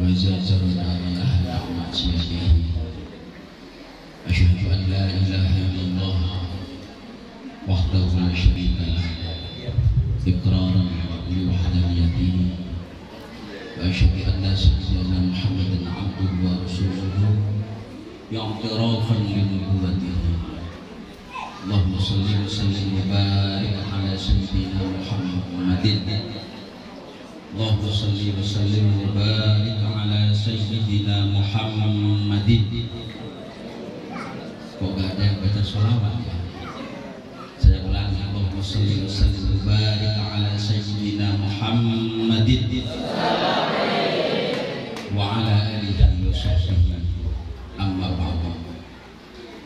وزاجرنا من أهل معصيته أشهد أن لا إله إلا الله وحده لا شريك له إقرارا بوحدانيته وأشهد أن سيدنا محمدا عبده ورسوله اعترافا بنبوته اللهم صل وسلم وبارك على سيدنا محمد اللهم صل وسلم وبارك على سيدنا محمد. Kok gak ada yang baca sholawat ya? Saya ulangi, Allahumma sholli wa sallim wa barik ala sayyidina Muhammadin wa ala alihi wa sahbihi amma ba'du.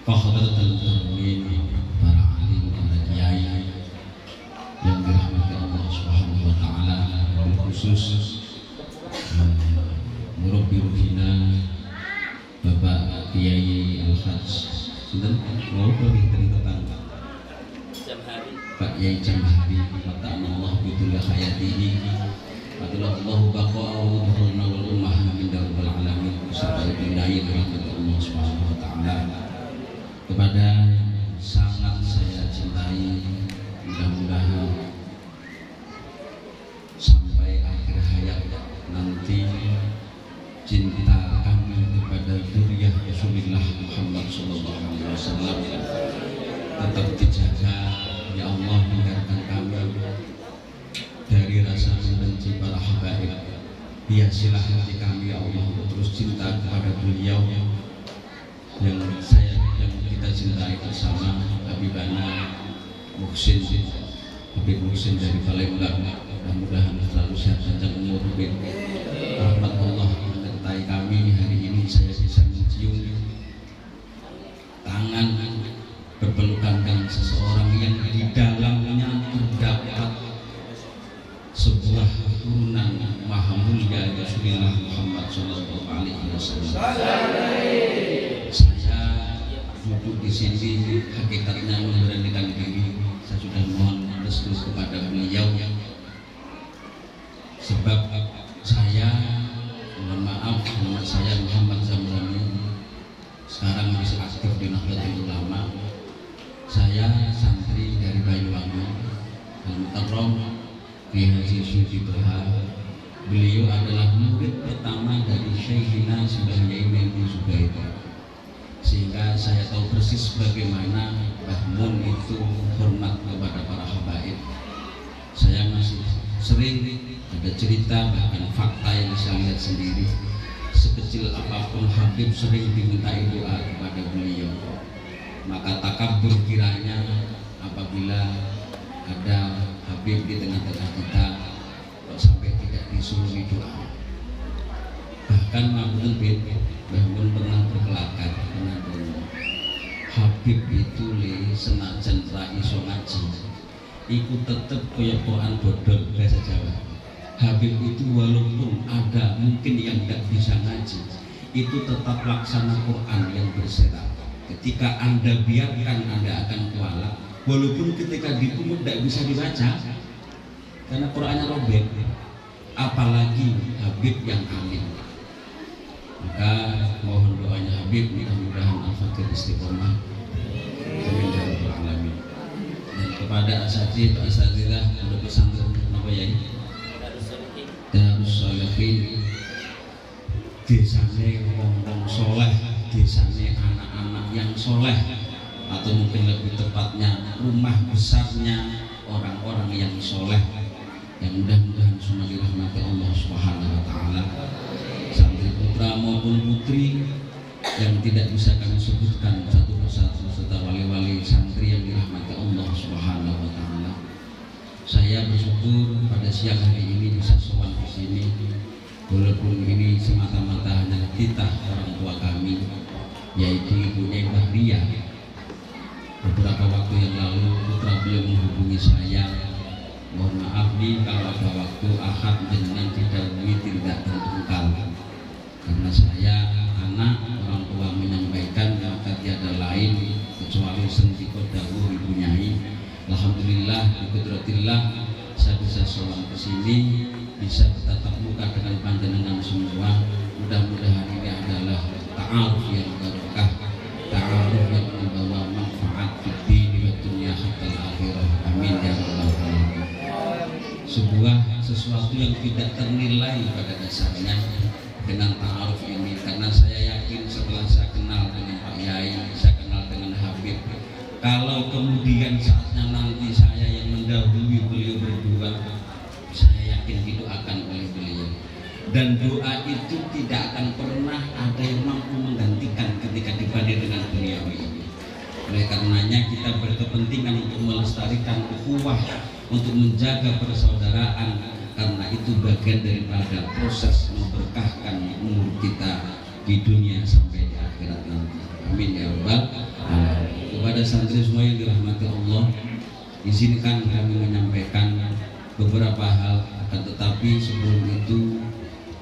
Fakhadatul muslimin, para alim, para kiai yang dirahmati Allah Subhanahu wa taala, khusus murabbi ruhina Bapak Kiai Al-Hajj sinten mau tentang Pak Yai Jamhari Allah bitul hayatihi Allah baqa'u dhurna wal ummah min darul alamin beserta ibnai rahmat Allah Subhanahu wa taala. Kepada sangat saya cintai, mudah-mudahan sampai akhir hayat nanti cinta kami kepada dzurriyyah Rasulullah Muhammad sallallahu alaihi wasallam tetap dijaga ya Allah, hindarkan kami dari rasa membenci para habaib. Hiasilah hati kami ya Allah untuk terus cinta kepada beliau yang kita cintai bersama, Habibana Muhsin, Habib Muhsin dari Palembang. Mudah-mudahan selalu sehat panjang umur, rahmat Allah menyertai kami. Hari ini saya bisa mencium tangan berpelukan dengan seseorang yang di dalamnya terdapat sebuah turunan maha mulia Rasulullah Muhammad sallallahu alaihi wasallam. Saya duduk di sini hakikatnya memberanikan diri. Saya sudah mohon restu kepada beliau sebab saya, mohon maaf, nama saya Muhammad Zamrani, sekarang masih aktif di Nahdlatul Ulama. Saya santri dari Banyuwangi, Al-Mukarram Kiai Haji Syuuti Toha. Beliau adalah murid pertama dari Syekhina Syekh Mehdi Zubair, sehingga saya tahu persis bagaimana Mbah Mun itu hormat kepada para habaib. Saya masih sering ada cerita, bahkan fakta yang saya lihat sendiri. Sekecil apapun Habib sering dimintai doa kepada beliau. Maka takabur kiranya apabila ada Habib di tengah-tengah kita kok sampai tidak disuruh doa. Bahkan Mahmud pernah berkelakar, pernah ngomong, Habib itu senajan ra iso ngaji, iku tetep koyo Quran bodol bahasa Jawa. Habib itu walaupun ada mungkin yang tidak bisa ngaji, itu tetap laksana Quran yang berserak. Ketika Anda biarkan, Anda akan kualat. Walaupun ketika dipungut tidak bisa dibaca karena Qurannya robek, apalagi Habib yang alim. Maka mohon doanya Habib, mudah-mudahan al-fakir istiqomah amin ya rabbal alamin. Dan kepada asatidz asatidzah pondok pesantren apa ya ini? Darus Sholihin, desane wong-wong soleh, desane anak-anak yang soleh, atau mungkin lebih tepatnya rumah besarnya orang-orang yang soleh, yang mudah-mudahan semua dirahmati Allah Subhanahu wa taala. Santri putra maupun putri yang tidak bisa kami sebutkan satu persatu, serta wali-wali santri yang dirahmati Allah Subhanahu wa taala. Saya bersyukur pada siang hari ini bisa sowan di sini, walaupun ini semata-mata hanya titah orang tua kami, yaitu ibunya Mbah Ria. Beberapa waktu yang lalu putra beliau menghubungi saya, mohon maaf nih kalau ada waktu Ahad dengan didahului tidak tertungkal, karena saya anak orang tua menyampaikan maka tiada lain kecuali sentiko dahulu ibu nyai. Alhamdulillah, biqudratillah saya bisa sowan ke sini, bisa bertatap muka dengan panjenengan semua. ta'aruf yang barokah, ta'aruf yang membawa manfaat di dunia dunia hatta akhirah. Amin ya rabbal alamin. Sesuatu yang tidak ternilai pada dasarnya dengan ta'aruf ini, karena saya yakin setelah saya kenal dengan Pak Yai, saya kenal dengan Habib, kalau kemudian saatnya nanti saya yang mendahului beliau berdua, saya yakin didoakan oleh beliau, dan doa itu tidak akan pernah ada yang mampu menggantikan ketika dibanding dengan beliau ini. Oleh karenanya kita berkepentingan untuk melestarikan ukhuwah, untuk menjaga persaudaraan, karena itu bagian daripada proses memberkahkan umur kita di dunia sampai di akhirat nanti. Amin ya rabbal alamin. Kepada santri semua yang dirahmati Allah, izinkan kami menyampaikan beberapa hal, akan tetapi sebelum itu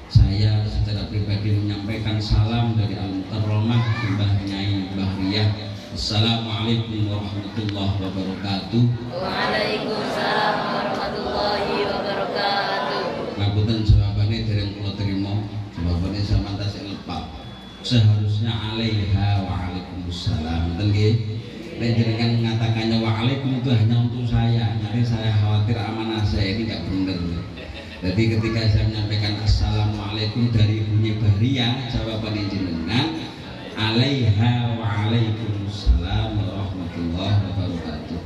saya secara pribadi menyampaikan salam dari Al-Mukarramah Mbah Nyai Bahriyah. Assalamualaikum warahmatullahi wabarakatuh. Waalaikumsalam warahmatullahi wabarakatuh. Ngapunten jawabannya dereng kula trima, jawabannya sampeyan tasih lepak. Seharusnya alaiha wa waalaikumsalam. Betul nggih? Nek jenengan mengatakannya waalaikum itu hanya untuk saya, nanti saya khawatir amanah saya ini enggak benar. Jadi ketika saya menyampaikan assalamualaikum dari Ibunya Bahriyah, jawabannya jenengan alaiha wa waalaikumsalam warahmatullahi wabarakatuh.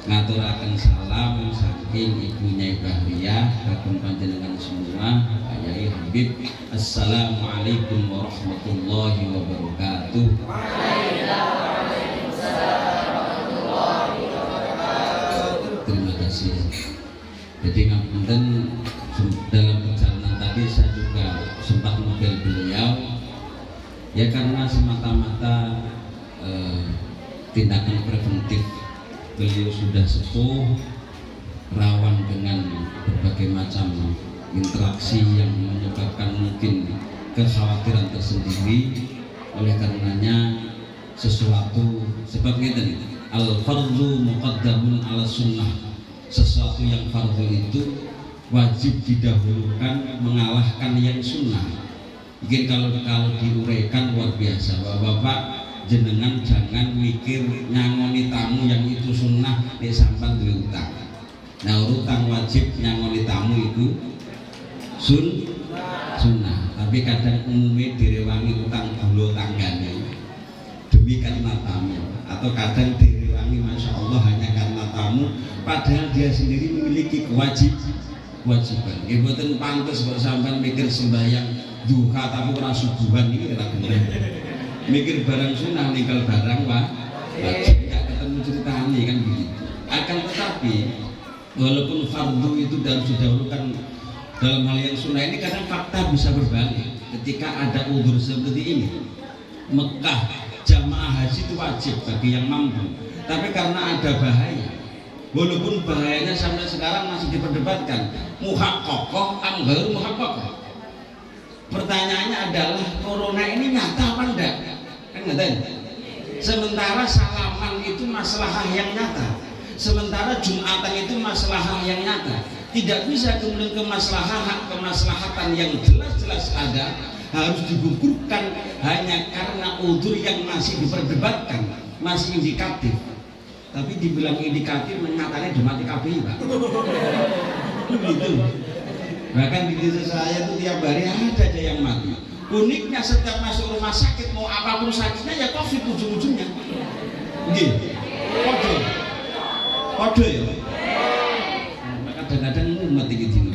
Ngaturaken salam saking Ibunya Bahriyah kagem panjenengan semua, Pak Yai Habib. Assalamualaikum warahmatullahi wabarakatuh. Terima kasih. Jadi ngapunten, dalam perjalanan tadi saya juga sempat mobil beliau, ya karena semata-mata tindakan preventif. Beliau sudah sepuh, rawan dengan berbagai macam interaksi yang menyebabkan mungkin kekhawatiran tersendiri. Oleh karenanya sesuatu sebab itu al-fardhu muqaddamun ala sunnah, sesuatu yang fardhu itu wajib didahulukan mengalahkan yang sunnah. Mungkin kalau diuraikan luar biasa, Bapak jenengan jangan mikir nyangoni tamu yang itu sunnah nek sampean duwe utang. Nah, utang wajib nyangoni tamu itu sunnah. Tapi kadang umumnya direwangi utang dulu tanggane demi karena tamu, atau kadang direwangi masya Allah hanya karena tamu, padahal dia sendiri memiliki kewajiban. Nggih mboten pantes kok sampean mikir sembahyang duha tapi ora subuhan iki ora bener. Mikir barang sunnah ninggal barang wajib, nggak ketemu ceritanya kan begitu. Akan tetapi walaupun fardu itu harus didahulukan dalam hal yang sunnah ini, kadang fakta bisa berbalik. Ketika ada udzur seperti ini, Mekah jamaah haji itu wajib bagi yang mampu, tapi karena ada bahaya, walaupun bahayanya sampai sekarang masih diperdebatkan, muhaqqaqah am ghairu muhaqqaqah. Pertanyaannya adalah corona ini nyata apa enggak? Kan nggak. Sementara salaman itu masalah yang nyata, sementara Jumatan itu masalah yang nyata. Tidak bisa kemudian kemaslahatan yang jelas-jelas ada harus digugurkan hanya karena udzur yang masih diperdebatkan, masih indikatif. Tapi dibilang indikatif nyatanya dimati kabeh, Pak. Begitu. Bahkan di desa saya itu tiap hari ada yang mati. Uniknya setiap masuk rumah sakit mau apapun sakitnya ya COVID ujung-ujungnya. Nggih. Kode ya. Kadang-kadang mumet iki dino.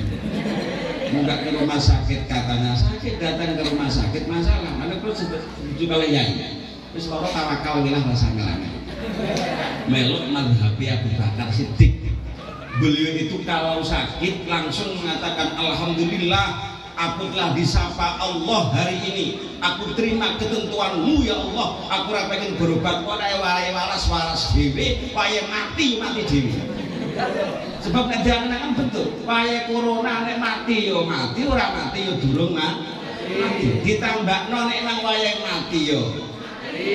Munggah ke rumah sakit katanya sakit, datang ke rumah sakit masalah. Mana kok setuju kalau yai. Wis lara tawakal wilah rasa ngelane. Melok mazhabi Abu Bakar Siddiq. Beliau itu kalau sakit langsung mengatakan alhamdulillah, aku telah disapa Allah hari ini. Aku terima ketentuanmu ya Allah. Aku ora pengen berobat kok waras dhewe, paye mati dhewe. Sebab nek jangan betul, paye corona nek mati yo mati, ora mati yo durung mati. Ditambahno nek nang wayahe mati yo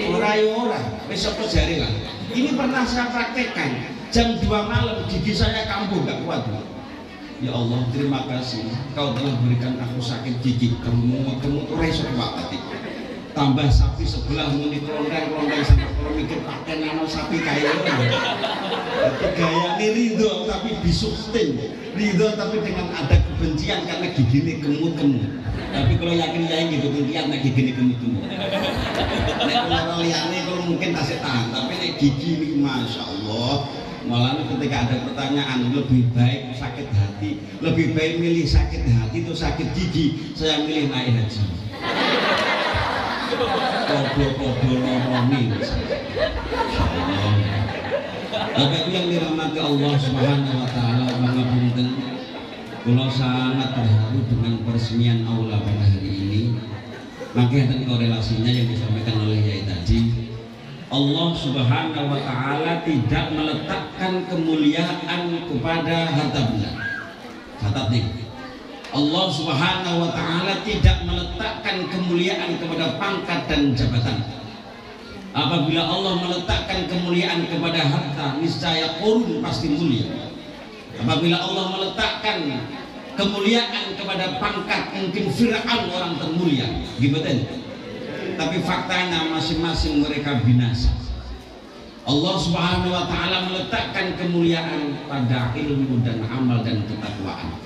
ora yo ora. Wis apa jare lah. Ini pernah saya praktekkan. Jam 2 malam gigi saya kambuh gak kuat. Ya Allah, terima kasih Kau telah berikan aku sakit gigi. Kamu ora iso kuat. tambah sapi sebelah muni kelondang sampai kalau mikir pakai nama sapi kaya gaya ini ridho tapi bisuktin, ridho tapi dengan ada kebencian karena gigi ini kemut-kemut. Tapi kalau yakin ya gitu kiat nek gigi ini kemut-kemut. Nek kalau liane kalau mungkin tasik tahan, tapi nek gigi ini masya Allah. Malah ketika ada pertanyaan lebih baik sakit hati, lebih baik milih sakit hati atau sakit gigi, saya milih naik haji. Podo-podo noroni. Bapak yang dirahmati Allah Subhanahu wa taala, pangapunten kula sangat terharu dengan peresmian aula pada hari ini. Makanya korelasinya yang disampaikan oleh Yai tadi, Allah Subhanahu wa taala tidak meletakkan kemuliaan kepada harta benda. Catat nih. Allah Subhanahu wa taala tidak meletakkan kemuliaan kepada pangkat dan jabatan. Apabila Allah meletakkan kemuliaan kepada harta, niscaya korun pasti mulia. Apabila Allah meletakkan kemuliaan kepada pangkat, mungkin Fir'aun orang termulia, gimana? Tapi faktanya masing-masing mereka binasa. Allah Subhanahu wa taala meletakkan kemuliaan pada ilmu dan amal dan ketakwaan.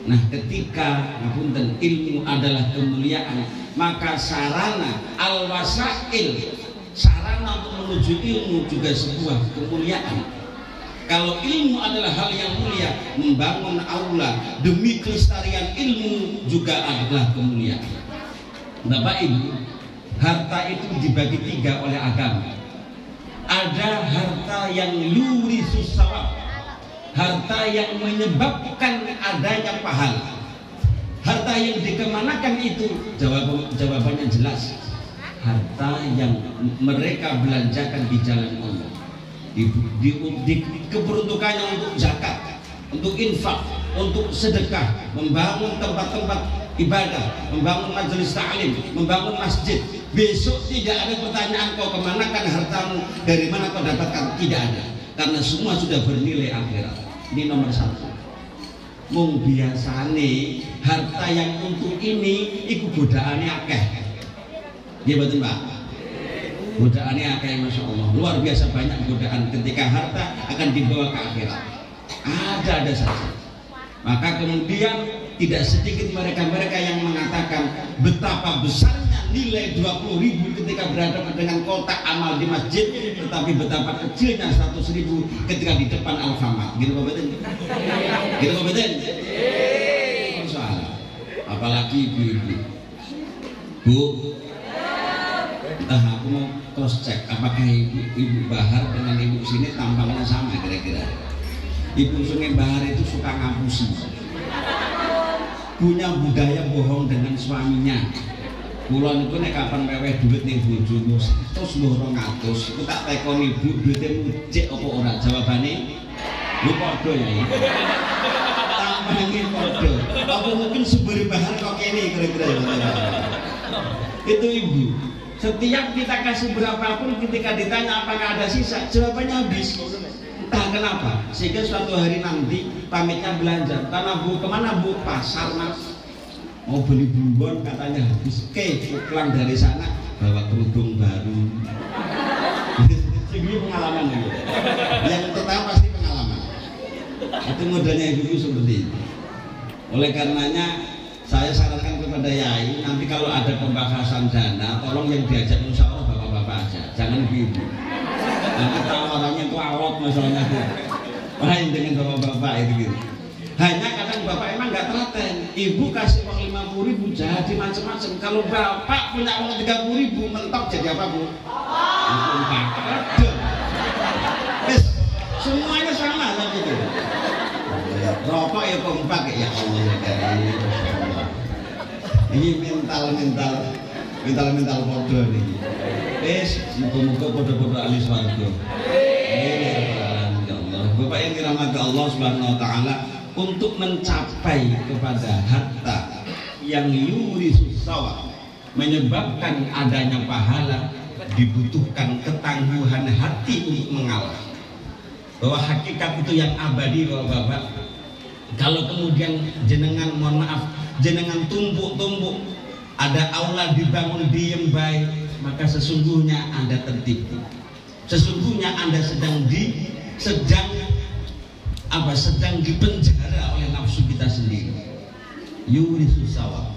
Nah, ketika ngapunten ilmu adalah kemuliaan, maka sarana al-wasail, sarana untuk menuju ilmu juga sebuah kemuliaan. Kalau ilmu adalah hal yang mulia, membangun aula demi kelestarian ilmu juga adalah kemuliaan. Bapak Ibu, harta itu dibagi tiga oleh agama. Ada harta yang yurisus sawab, harta yang menyebabkan adanya pahala. Harta yang dikemanakan itu jawabannya jelas. Harta yang mereka belanjakan di jalan Allah, di keperuntukannya untuk zakat, untuk infak, untuk sedekah, membangun tempat-tempat ibadah, membangun majelis ta'lim, membangun masjid. Besok tidak ada pertanyaan kau kemanakan hartamu, dari mana kau dapatkan, tidak ada, karena semua sudah bernilai akhirat. Ini nomor satu. Mung biasane harta yang untuk ini iku godaane akeh. Nggih mboten, Pak? Godaane akeh, masya Allah, luar biasa banyak godaan ketika harta akan dibawa ke akhirat. Ada saja. Maka kemudian tidak sedikit mereka-mereka yang mengatakan betapa besarnya nilai 20.000 ketika berhadapan dengan kotak amal di masjid, tetapi betapa kecilnya 100.000 ketika di depan Alfamart. Gitu Pak Beten? Gitu Pak Beten? Soal apalagi ibu-ibu. Bu, entah aku mau cross check apakah ibu Bahar dengan ibu sini tampangnya sama kira-kira. Ibu Sungai Bahar itu suka ngapusi, punya budaya bohong dengan suaminya. Kulon itu nek kapan meweh duit ning bojomu terus lho 200, iku tak tekoni ibu duite mujik apa ora? Jawabane lu padha ya. Tambange padha. Apa mungkin sumber Bahar kok kene kira-kira. Itu ibu. Setiap kita kasih berapapun, ketika ditanya apakah ada sisa, jawabannya habis. Entah kenapa, sehingga suatu hari nanti pamitnya belanja. Karena Bu, kemana Bu? Pasar Mas. Mau beli bumbon katanya habis. Oke, pulang dari sana bawa kerudung baru. Ini pengalaman ya. Yang pertama pasti pengalaman. Itu modelnya ibu seperti itu. Oleh karenanya saya sarankan kepada Yai, nanti kalau ada pembahasan dana, tolong yang diajak musyawarah bapak-bapak aja, jangan ibu. Nanti tawarannya itu awot masalahnya tuh. Lain dengan bapak-bapak itu gitu. Hanya kadang bapak emang nggak telaten. Ibu kasih uang 50.000 jadi macam-macam. Kalau bapak punya uang 30.000 mentok jadi apa Bu? Ada. Semuanya sama kan gitu. Rokok ya kompak ya Allah ya dari. Ini mental podo nih. Muka-muka podo-podo ahli swarga. Ya Allah. Bapak yang dirahmati Allah Subhanahu wa taala, untuk mencapai kepada harta yang yurisus sawab, menyebabkan adanya pahala, dibutuhkan ketangguhan hati untuk mengalah. Bahwa hakikat itu yang abadi Bapak. Kalau kemudian jenengan, mohon maaf, jenengan tumpuk-tumpuk ada aula dibangun diem baik, maka sesungguhnya Anda tertib. Sesungguhnya Anda sedang dipenjara oleh nafsu kita sendiri. Yurisu sawab.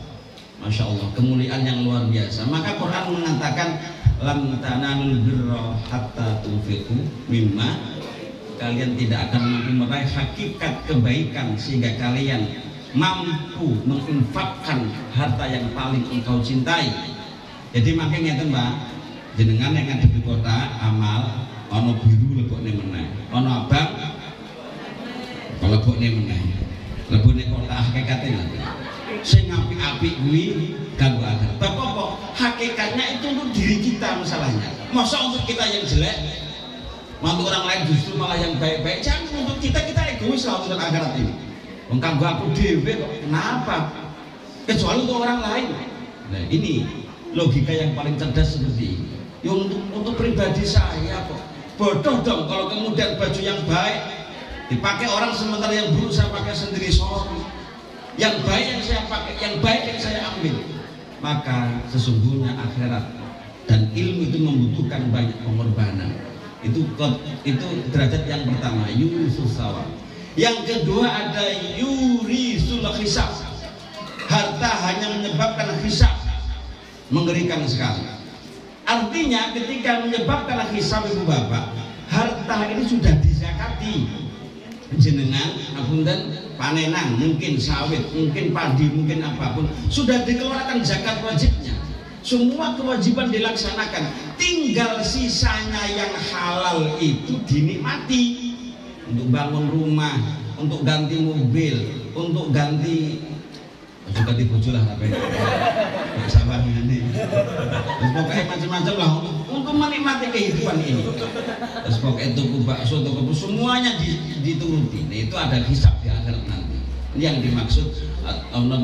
Masya Allah, kemuliaan yang luar biasa. Maka Quran mengatakan lam tanalul birra hatta tunfiqu mimma, kalian tidak akan mampu meraih hakikat kebaikan sehingga kalian mampu menginfakkan harta yang paling engkau cintai. Jadi makanya itu Mbak, jenengan yang ada di kota amal ono biru lebokne meneh, ono abang lebokne meneh, lebokne kota hakikate lho. Sing apik-apik kuwi kanggo akhirat. Bapak kok hakikatnya itu untuk diri kita masalahnya. Masa untuk kita yang jelek, untuk orang lain justru malah yang baik-baik. Jangan untuk kita egois lah untuk akhirat ini. Wong kanggo aku dhewe kok kenapa? Kecuali untuk orang lain. Nah, ini logika yang paling cerdas seperti ini. Ya untuk pribadi saya kok. Bodoh dong kalau kemudian baju yang baik dipakai orang sementara yang buruk saya pakai sendiri. Sorry. Yang baik yang saya pakai, yang baik yang saya ambil. Maka sesungguhnya akhirat dan ilmu itu membutuhkan banyak pengorbanan. Itu derajat yang pertama, yurisul sawab. Yang kedua ada yurisul hisab. Harta hanya menyebabkan hisab. Mengerikan sekali. Artinya ketika menyebabkan hisab ibu bapak, harta ini sudah dizakati. Jenengan apunten panenan, mungkin sawit, mungkin padi, mungkin apapun, sudah dikeluarkan zakat wajibnya. Semua kewajiban dilaksanakan, tinggal sisanya yang halal itu dinikmati. Untuk bangun rumah, untuk ganti mobil, untuk ganti bojo lah tapi sabar ini. Pokoknya macam-macam lah untuk menikmati kehidupan ini. Terus pokoknya tuku bakso, tuku semuanya dituruti. Nah, itu ada hisab di akhirat nanti. Ini yang dimaksud Allah.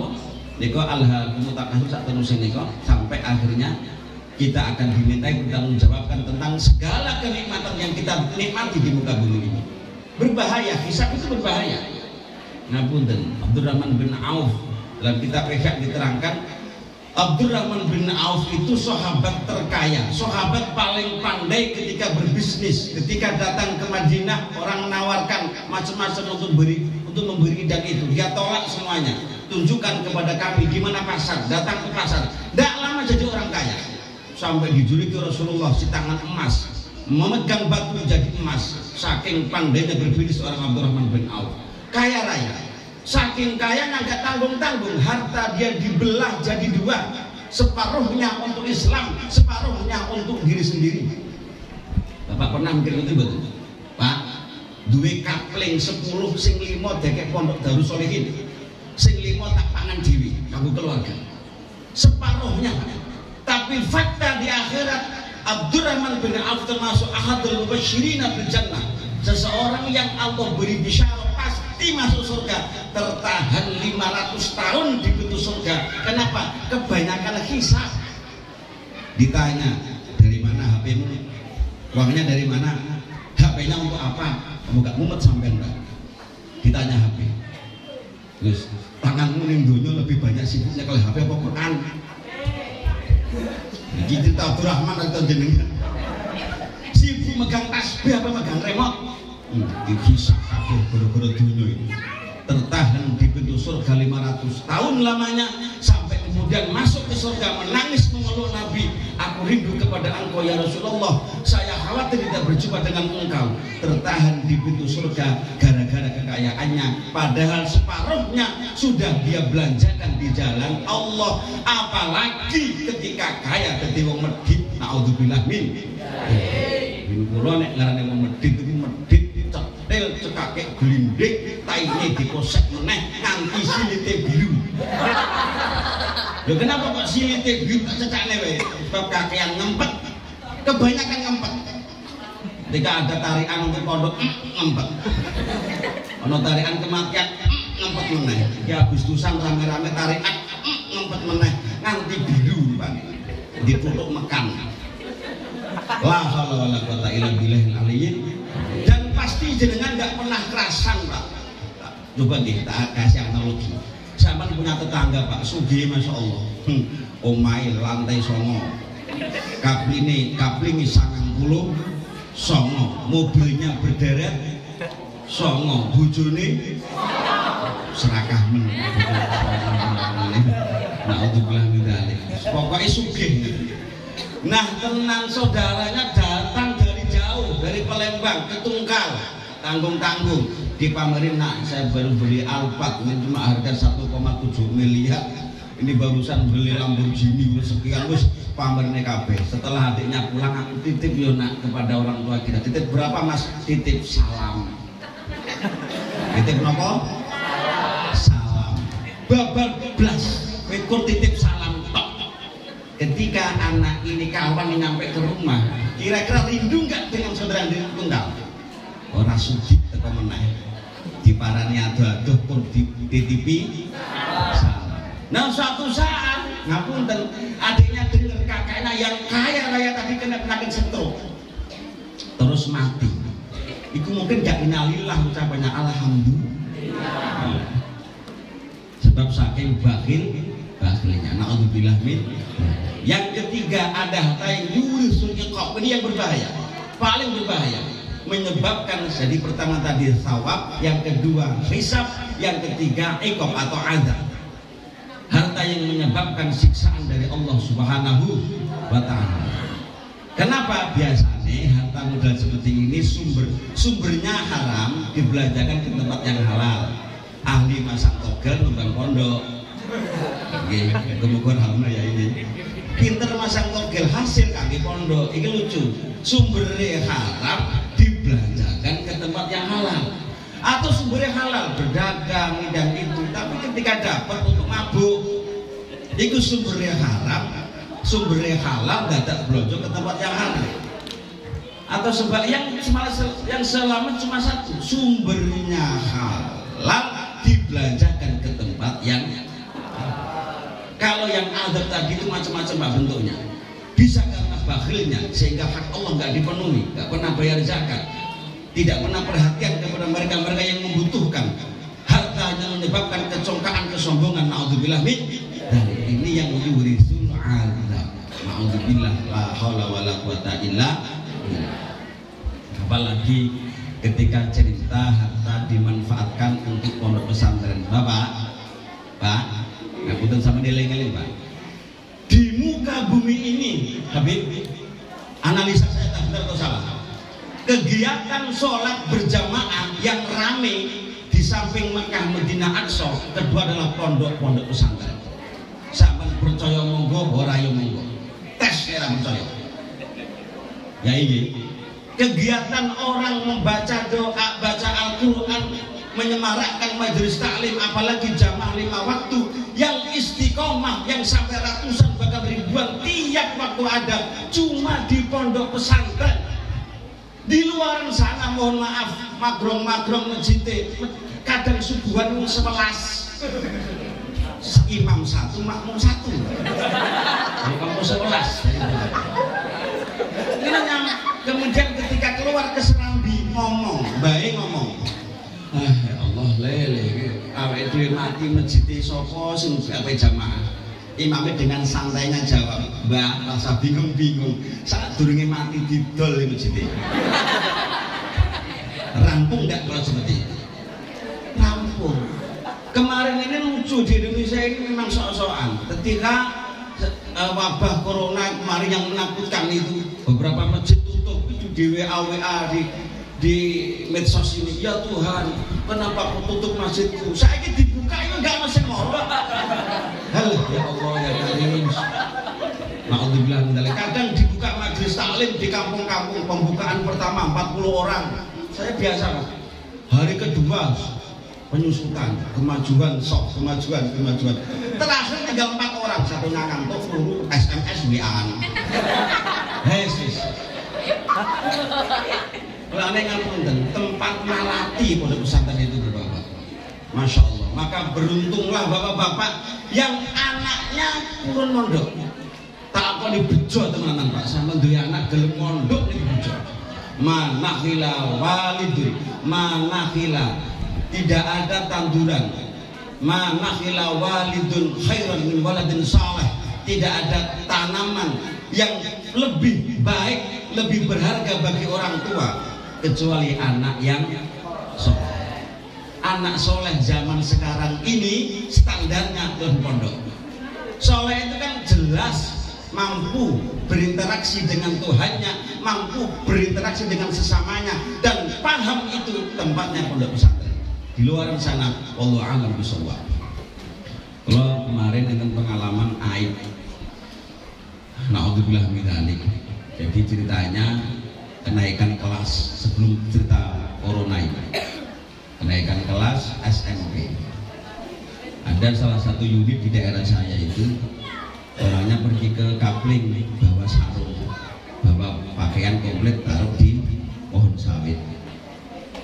Niko alhaakumut takasur sak terus niko sampai akhirnya kita akan dimintai bertanggungjawabkan tentang segala kenikmatan yang kita nikmati di muka bumi ini. Berbahaya, hisab itu berbahaya. Ngapunten, Abdurrahman bin Auf dalam kitab Ihya diterangkan, Abdurrahman bin Auf itu sahabat terkaya, sahabat paling pandai ketika berbisnis. Ketika datang ke Madinah, orang menawarkan macam-macam untuk memberi dan itu, dia tolak semuanya. Tunjukkan kepada kami di mana pasar, datang ke pasar. Tidak lama jadi orang kaya, sampai dijuluki Rasulullah si tangan emas, memegang batu jadi emas. Saking pandainya berbisnis orang Abdurrahman bin Auf, kaya raya. Saking kayanya nggak tanggung-tanggung, harta dia dibelah jadi dua, separuhnya untuk Islam, separuhnya untuk diri sendiri. Bapak pernah mikir itu betul? Pak, duwe kapling 10 sing 5 dekek pondok Darusolihin, sing 5 tak pangan dewi, kanggo keluarga. Separuhnya. Tapi fakta di akhirat Abdurrahman bin Auf termasuk ahadul mubasyirina bil jannah, seseorang yang Allah beri bisyarah pasti masuk surga, tertahan 500 tahun di pintu surga. Kenapa? Kebanyakan hisab. Ditanya, dari mana HP-mu? Uangnya dari mana? HP-nya untuk apa? Kamu gak mumet sampai enggak? Ditanya HP. Terus tanganmu ning donya lebih banyak sibuknya kalau HP apa Quran? Iki cerita Abdurrahman atau jenengan. Sibuk megang tasbih apa megang remote? Dihisab kabeh gara-gara dunia ini. Tertahan di pintu surga 500 tahun lamanya, sampai kemudian masuk ke surga menangis mengeluh Nabi, aku rindu kepada engkau ya Rasulullah, saya khawatir tidak berjumpa dengan engkau. Tertahan di pintu surga gara-gara kekayaannya, padahal separuhnya sudah dia belanjakan di jalan Allah. Apalagi ketika kaya dadi wong medhit, naudzubillah min. Kula nek ngarane wong medhit iki medhit cetil cekake glinding, taine dikosek meneh nganti silite biru. Lho kenapa kok silite biru tak cecakne wae? Sebab kakean ngempet. Kebanyakan ngempet. Ketika ada tarian untuk pondok ngempet. Ono tarian kematian ngempet meneh. Ya Agustusan rame-rame tarian ngempet meneh nganti biru Pak. Ditutuk mekan. La haula wala quwata illa billahil aliyyil. Dan pasti jenengan nggak pernah kerasan Pak. Coba kita kasih analogi. Sama pasti punya tetangga Pak, sugih Masya Allah. Omai lantai songo, kaplingi 90 songo, mobilnya berderet songo, bojone serakah men. Nah untuk bilang medali, pokoknya sugih. Nah tenan saudaranya datang dari jauh, dari Palembang ke Tungkal, tanggung-tanggung dipamerin. Nak, saya baru beli Alphard, ini cuma harga 1,7 miliar. Ini barusan beli Lamborghini sekian, wis pamernya kabeh. Setelah adiknya pulang, aku titip yo nak kepada orang tua kita. Titip berapa Mas? Titip salam. Titip nopo? Salam. Bablas, ekor titip salam tok. Ketika anak ini kawan nyampe ke rumah, kira-kira rindu nggak dengan saudara di Tunggal? Ora sudi teko meneh. Diparani ado-ado pun dititipi salam. Nah suatu saat ngapunten, adiknya dengar kakaknya yang kaya raya tadi kena penyakit stroke terus mati. Itu mungkin gak innalillah ucapannya alhamdulillah. Sebab saking bakhilnya. Naudzubillah min. Yang ketiga ada harta yang yurisul iqab. Ini yang berbahaya, paling berbahaya, menyebabkan jadi pertama tadi thawab, yang kedua hisab, yang ketiga iqab atau azab. Harta yang menyebabkan siksaan dari Allah Subhanahu wa Ta'ala. Kenapa? Biasanya harta modal seperti ini sumbernya haram, dibelanjakan ke tempat yang halal. Ahli masak togel numbang pondok. Nggih, kemudian hamna ya ini. Pinter masak togel hasil kaki pondok. Ini lucu. Sumbernya haram dibelanjakan ke tempat yang halal. Atau sumbernya halal, berdagang dan itu, tapi ketika dapat untuk mabuk, itu sumbernya haram, sumbernya halal, dadak belanja ke tempat yang halal. Atau sebaliknya yang selamat cuma satu, sumbernya halal dibelanjakan ke tempat yang halal. Kalau yang adab tadi itu macam-macam bentuknya, bisa karena bakhilnya sehingga hak Allah nggak dipenuhi, nggak pernah bayar zakat, tidak pernah perhatian kepada mereka-mereka yang membutuhkan. Hartanya menyebabkan kecongkaan, kesombongan. Naudzubillah min. Dan ini yang yurisul azab. Naudzubillah, la haula wala quwata illa billah. Apalagi ketika cerita harta dimanfaatkan untuk pondok pesantren. Bapak, Pak, ngapunten sama nilai-nilai Pak. Di muka bumi ini, Habib, analisa saya tak benar atau salah? Kegiatan sholat berjamaah yang rame di samping Mekah Madinah Aqsa, kedua adalah pondok-pondok pesantren. Sampeyan percaya monggo, ora yo monggo. Tes kira percaya. Ya ini kegiatan orang membaca doa, baca Al-Qur'an, menyemarakkan majelis taklim, apalagi jamaah 5 waktu yang istiqomah, yang sampai ratusan bahkan ribuan tiap waktu ada, cuma di pondok pesantren. Di luar sana mohon maaf, magrong-magrong masjid kadang subuhan 11, imam 1, makmum 1, kamu 11. Kemudian ketika keluar ke Serambi ngomong, baik ngomong, ya Allah lele, awake dhewe mati masjid sapa sing gawe jamaah. Imamnya dengan santainya jawab, Mbak, rasa bingung-bingung, saat durunge mati didol di masjid. Rampung nggak kalau seperti itu? Rampung. Kemarin ini lucu, di Indonesia ini memang sok-sokan. Ketika wabah corona kemarin yang menakutkan itu, beberapa masjid tutup itu di WA di medsos ini. Ya Tuhan, kenapa kau tutup masjidku? Saya ini dibuka itu nggak masih mau. Hal ya Allah ya Karim. Naudzubillah min dzalik. Kadang dibuka majelis taklim di kampung-kampung, pembukaan pertama 40 orang. Saya biasa Pak. Hari kedua penyusutan, kemajuan. Terakhir tinggal 4 orang, satunya ngantuk, peluru, SMS, WA-an. Yesus. Lane ngapunten, tempat malati pondok pesantren itu Bapak. Masya Allah. Maka beruntunglah bapak-bapak yang anaknya turun mondok. Tak apa dibejo teman-teman Pak, sama duwe anak gelem mondok nih bejo. Manahila walidun, manahila, tidak ada tanduran ma nakhila walidun khairan min waladin saleh. Tidak ada tanaman yang lebih baik, lebih berharga bagi orang tua kecuali anak yang soleh. Anak soleh zaman sekarang ini standarnya dalam pondok. Soleh itu kan jelas mampu berinteraksi dengan Tuhannya, mampu berinteraksi dengan sesamanya, dan paham itu tempatnya pondok pesantren. Di luar sana, wallahu a'lam bishawab. Kalau kemarin dengan pengalaman aib, naudzubillah min dzalik. Jadi ceritanya kenaikan kelas sebelum cerita corona ini, kenaikan kelas SMP. Ada salah satu unit di daerah saya itu orangnya pergi ke kapling, bawa sarung, bawa pakaian komplit, taruh di pohon sawit.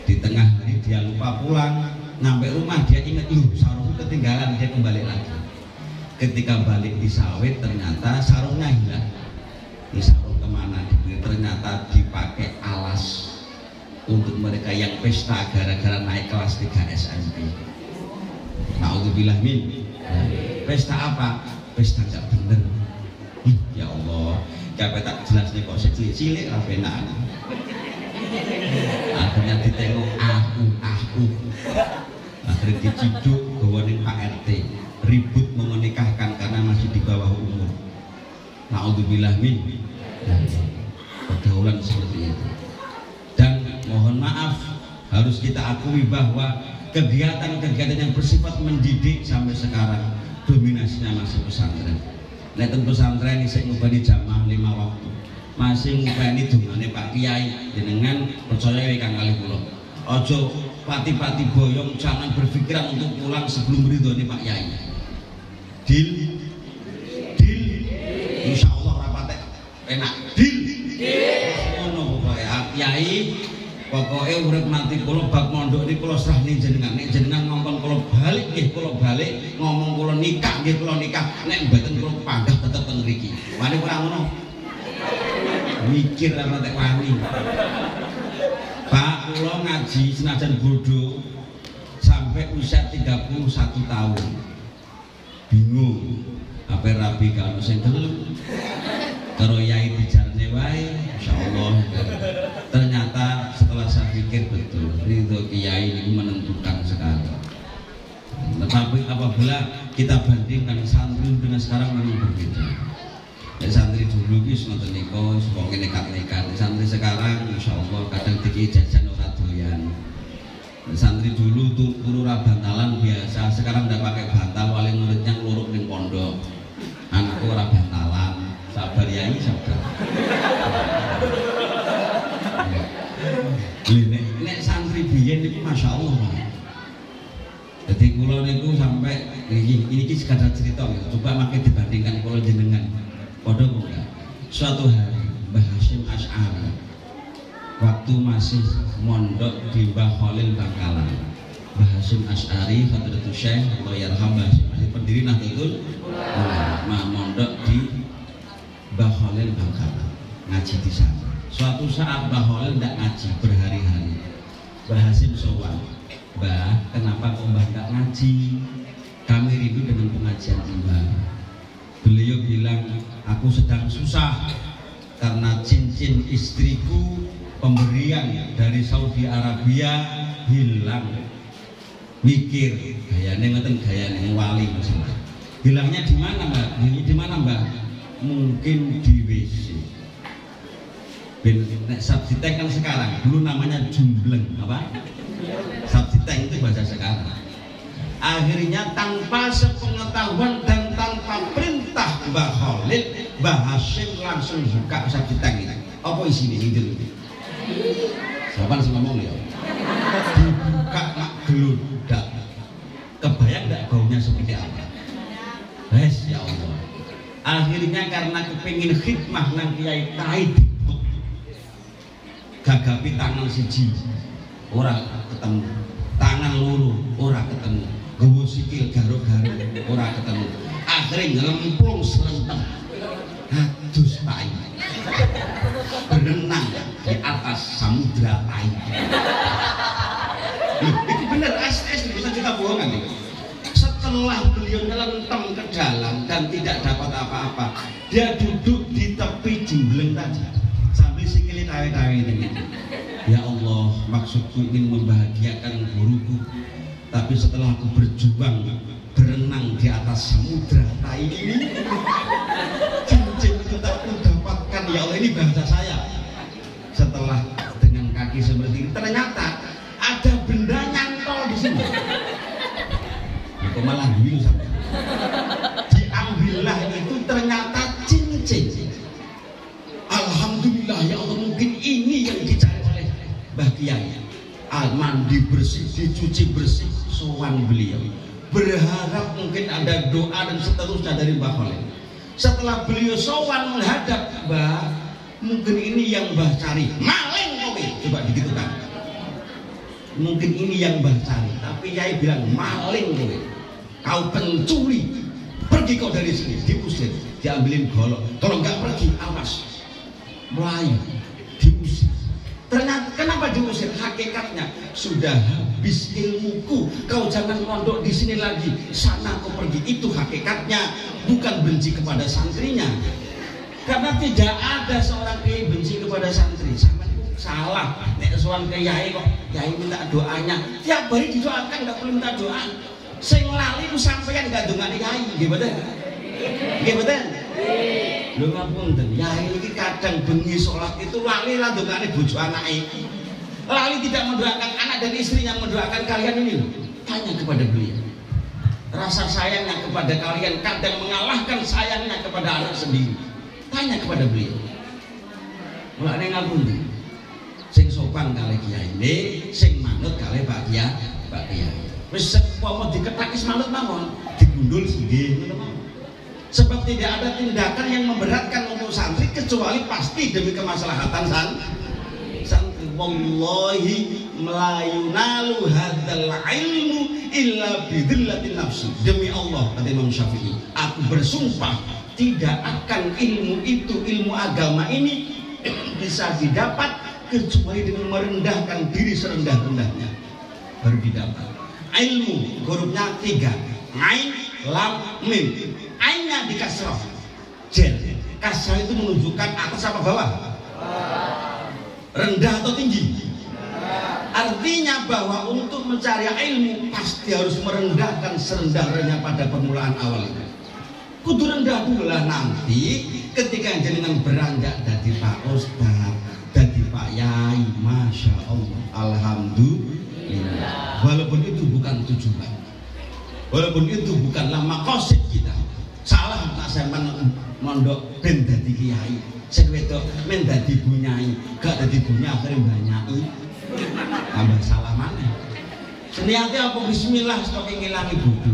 Di tengah hari dia lupa pulang, sampai rumah dia ingat, sarung ketinggalan, dia kembali lagi. Ketika balik di sawit ternyata sarungnya hilang. Ini sarung kemana? Ternyata dipakai alas untuk mereka yang pesta gara-gara naik kelas 3 SMP. Naudzubillah min. Pesta apa? Pesta nggak bener. Ya Allah, gak tak jelas nih kok cilik-cilik rapenan. Akhirnya ditengok aku. Akhirnya diciduk gawaning Pak RT. Ribut mau menikahkan karena masih di bawah umur. Naudzubillah min. Pergaulan seperti itu. Dan mohon maaf, harus kita akui bahwa kegiatan-kegiatan yang bersifat mendidik sampai sekarang dominasinya masih pesantren. Nek ten pesantren isih ngobani jamaah 5 waktu. Masih ngopeni dungane Pak Kiai, jenengan percaya kang kalih kula. Aja pati-pati boyong, jangan berpikiran untuk pulang sebelum ridhone Pak Kiai. Deal. Insyaallah rapate enak. Deal. Ngono pokoke Kiai. Pokoke urip mati kula bab mondok niki kula serahne jenengan. Nek jenengan ngongkon kula balik nggih kula balik, ngomong kula nikah nggih kula nikah. Nek mboten kula panggah tetep teng mriki. Wani ora ngono. Mikir ora tek wani. Pak kula ngaji senajan bodho sampai usia 31 tahun. Bingung. Apa rabi kalau sing gelem. Karo yai bicarane wae, insyaallah. Ternyata setelah saya pikir betul, ridho kiai ini menentukan sekali. Tetapi apabila kita bandingkan santri dengan sekarang memang berbeda. Ya, santri dulu itu ngoten niku, wong nekat-nekat. Santri sekarang insyaallah kadang dikei jajan ora doyan. Santri dulu tuh turu ra bantalan biasa, sekarang udah pakai bantal, wali muridnya ngluruk ning pondok. Anakku ora bantalan, sabar ya ini sabar. Nek santri biyen niku masyaallah. Jadi kula niku sampai ini sekadar cerita ya. Coba makin dibandingkan kula jenengan. Padha kok enggak. Suatu hari Mbah Hasyim Asy'ari waktu masih mondok di Mbah Khalil Bangkalan. Mbah Hasyim Asy'ari Hadratus Syekh Allah yarham Mbah Hasyim masih pendiri Nahdlatul Ulama, mondok di Mbah Khalil Bangkalan, ngaji di sana. Suatu saat Mbah Khalil tidak ngaji berhari-hari. Mbah Hasyim sowan, Mbah, kenapa kok Mbah tidak ngaji? Kami rindu dengan pengajian Mbah. Beliau bilang, aku sedang susah karena cincin istriku pemberian dari Saudi Arabia hilang. Mikir, gayane ngoten gayane wali maksudnya. Hilangnya di mana Mbak? Di mana Mbak? Mungkin di WC. Nek subsitek kan sekarang, dulu namanya jumbleng apa? Subsitek itu bahasa sekarang. Akhirnya tanpa sepengetahuan dan tanpa perintah Mbah Khalil, Mbah Hasyim langsung buka subsitek itu. Apa isinya ini dulu? Siapa sih ngomong ya? Dibuka mak geludak. Kebayang enggak baunya seperti apa? Ya Allah. Akhirnya karena kepingin khidmah nang Kiai Taid gagapi tangan siji ora ketemu, tangan loro ora ketemu, nggawa sikil garuk-garuk ora ketemu. Akhirnya ngemplung serentak adus tai berenang di atas samudra tai. Itu bener, es bisa kita bohongan nih. Setelah beliau nyelentem ke dalam dan tidak dapat apa-apa, dia duduk di tepi jembleng tadi sambil sikili tawe-tawe ini. Ya Allah, maksudku ingin membahagiakan guruku, tapi setelah aku berjuang berenang di atas samudra tai ini, cincin itu tak aku dapatkan. Ya Allah, ini bahasa saya. Setelah dengan kaki seperti ini, ternyata ada benda nyantol di sini. Kok malah dulu sampai diambillah itu, ternyata cincin. Alhamdulillah, ya Allah, mungkin ini yang dicari oleh Mbah Kiai. Mandi bersih, dicuci bersih, sowan beliau, berharap mungkin ada doa dan seterusnya dari Mbah Khalil. Setelah beliau sowan menghadap Mbah, mungkin ini yang Mbah cari. Maling kowe, coba digitukan. Mungkin ini yang Mbah cari, tapi Kiai bilang maling kowe, kau pencuri, pergi kau dari sini. Diusir, diambilin golok. Kalau nggak pergi, awas, melayu, diusir. Ternyata kenapa diusir? Hakikatnya sudah habis ilmuku, kau jangan mondok di sini lagi, sana kau pergi. Itu hakikatnya, bukan benci kepada santrinya, karena tidak ada seorang kiai benci kepada santri. Sama salah, nek sowan kiai kok kiai minta doanya, tiap hari didoakan, nggak perlu minta doa. Sing lali ku sampeyan gak dongane kiai, nggih mboten? Nggih mboten? Lho ngapunten, kiai iki kadang bengi salat itu lali lan dongane bojo anake. Lali tidak mendoakan anak dan istrinya, mendoakan kalian ini loh. Tanya kepada beliau. Rasa sayangnya kepada kalian kadang mengalahkan sayangnya kepada anak sendiri. Tanya kepada beliau. Mulane ngapunten. Sing sopan kali kiai ini, sing manut kali Pak Kiai, Pak Kiai. Wis sepama diketakis manut mawon, digundul nggih ngono mawon. Sebab tidak ada tindakan yang memberatkan untuk santri kecuali pasti demi kemaslahatan santri. Wallahi melayunalu hadzal ilmu illa bidzillatin nafsi. Demi Allah, kata Imam Syafi'i, aku bersumpah tidak akan ilmu itu, ilmu agama ini bisa didapat kecuali dengan merendahkan diri serendah-rendahnya. Baru didapat. Ilmu hurufnya 3, ain, lam, mim. Ainnya di kasrah, jen. Kasrah itu menunjukkan atas apa bawah, rendah atau tinggi. Artinya bahwa untuk mencari ilmu pasti harus merendahkan serendah-rendahnya pada permulaan awal itu. Kudu rendah dulu lah, nanti ketika jenengan beranjak dari Pak Ustaz, dari Pak Yai, Masya Allah, Alhamdulillah. Walaupun itu bukan tujuan, walaupun itu bukanlah maqasid kita. Salah tak sampean mondok ben dadi kiai, sing wedok men dadi bunyai, gak dadi bunyai akhirnya banyaki. Tambah salah maneh. Seniate apa bismillah stok ngilangi bodho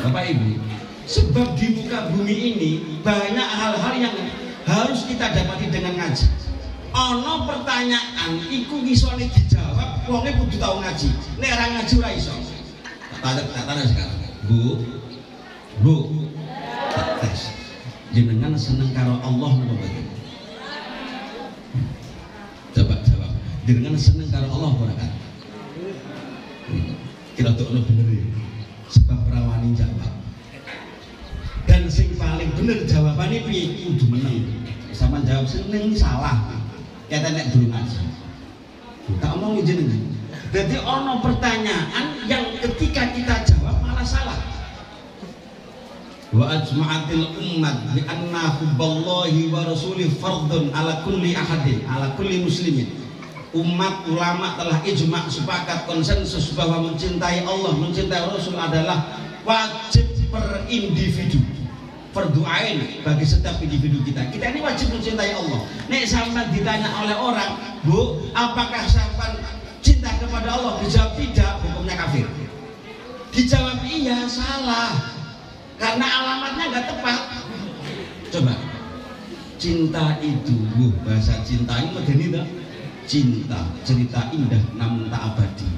Bapak Ibu. Sebab di muka bumi ini banyak hal-hal yang harus kita dapati dengan ngaji. Ono pertanyaan iku isone dijawab wonge kudu tau ngaji. Nek ora ngaji ora iso. Tak tanya sekarang. Bu, tes. Jenengan seneng karo Allah napa mboten? Coba jawab. Jenengan seneng karo Allah ora kan? Kira tukno bener ya. Sebab rawani jawab. Dan sing paling bener jawabane piye? Kudu meneng. Sama jawab seneng salah. Kata nek durung ngaji. Tak omong jenengan. Jadi ono pertanyaan yang ketika kita jawab malah salah. Wa ajma'atil ummat bi anna hubballahi wa rasulih fardun ala kulli ahadin, ala kulli muslimin. Umat ulama telah ijma' sepakat konsensus bahwa mencintai Allah, mencintai Rasul adalah wajib per individu. Fardhu ain bagi setiap individu kita. Kita ini wajib mencintai Allah. Nek sampai ditanya oleh orang, Bu, apakah sampai cinta kepada Allah? Dijawab tidak, hukumnya kafir. Dijawab iya, salah. Karena alamatnya nggak tepat. Coba, cinta itu, bahasa cinta ini medeni tak? Cinta, cerita indah namun tak abadi.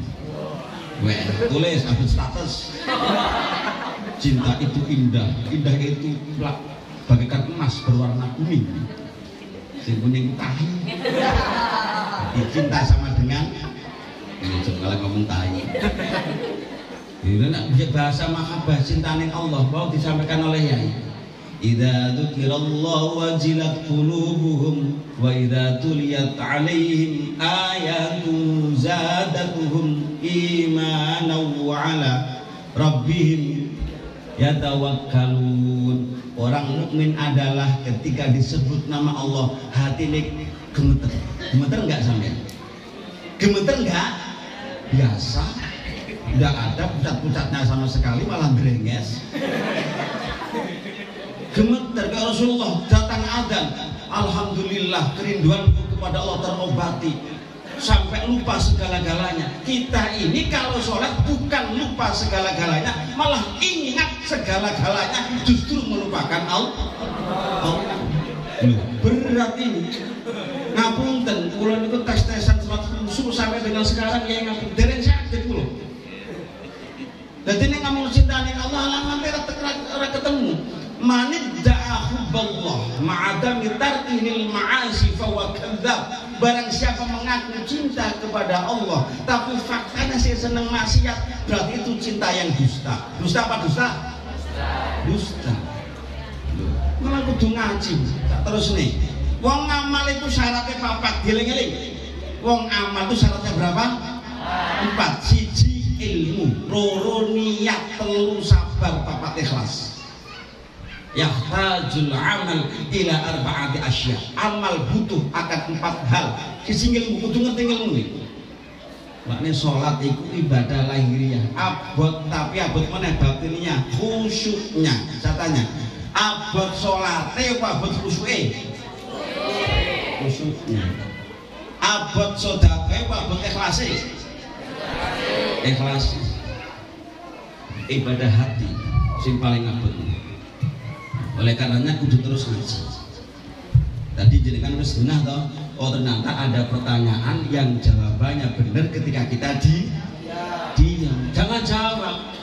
Weh, tulis update status. Cinta itu indah, indah itu bagaikan emas berwarna kuning. Si kuning tahi. Cinta sama dengan ini coba ngomong tahi. Ini nak bahasa mahabbah cinta ning Allah mau disampaikan oleh Yai. Idza dzukirallahu wajilat qulubuhum wa idza tuliyat 'alaihim ayatun zadatuhum imanan wa 'ala rabbihim yatawakkalun. Orang mukmin adalah ketika disebut nama Allah hatinya gemeter. Gemeter enggak sampean? Gemeter enggak? Biasa. Enggak ada pusat-pusatnya sama sekali, malah berenges. Gemeter ke Rasulullah datang adzan, alhamdulillah kerinduanku kepada Allah terobati sampai lupa segala-galanya. Kita ini kalau sholat bukan lupa segala-galanya, malah ingat segala-galanya, justru melupakan Allah. Berat ini. Ngapunten, kula niku tes-tesan sholat khusyuk sampai dengan sekarang ya ngapun dereng sakit kula. Dadi nek ngomong cinta ning Allah alamate ora ketemu. Manid da'ahubballah ma'adami tarkihil ma'asi fawa kadzab. Barang siapa mengaku cinta kepada Allah tapi faktanya saya senang maksiat, berarti itu cinta yang dusta. Dusta apa dusta? Dusta. Malah kudu ngaji. Terus nih, wong amal itu syaratnya papat, dieling-eling. Wong amal itu syaratnya berapa? 4. Siji ilmu, loro niat, telu sabar, papat ikhlas. Yahtajul amal ila arba'ati asya. Amal butuh akan 4 hal. Sing ilmu kudu ngerti ilmu iki. Makne salat iku ibadah lahiriah, abot tapi abot meneh batinnya, khusyuknya. Saya tanya, abot salate apa abot khusyuke? Khusyuknya. Abot sedekah apa abot ikhlase? Ikhlas. Ibadah hati sing paling abot. Oleh karenanya kudu terus ngaji. Tadi jenengan wis genah toh. Oh ternyata ada pertanyaan yang jawabannya benar ketika kita diam. Jangan jawab.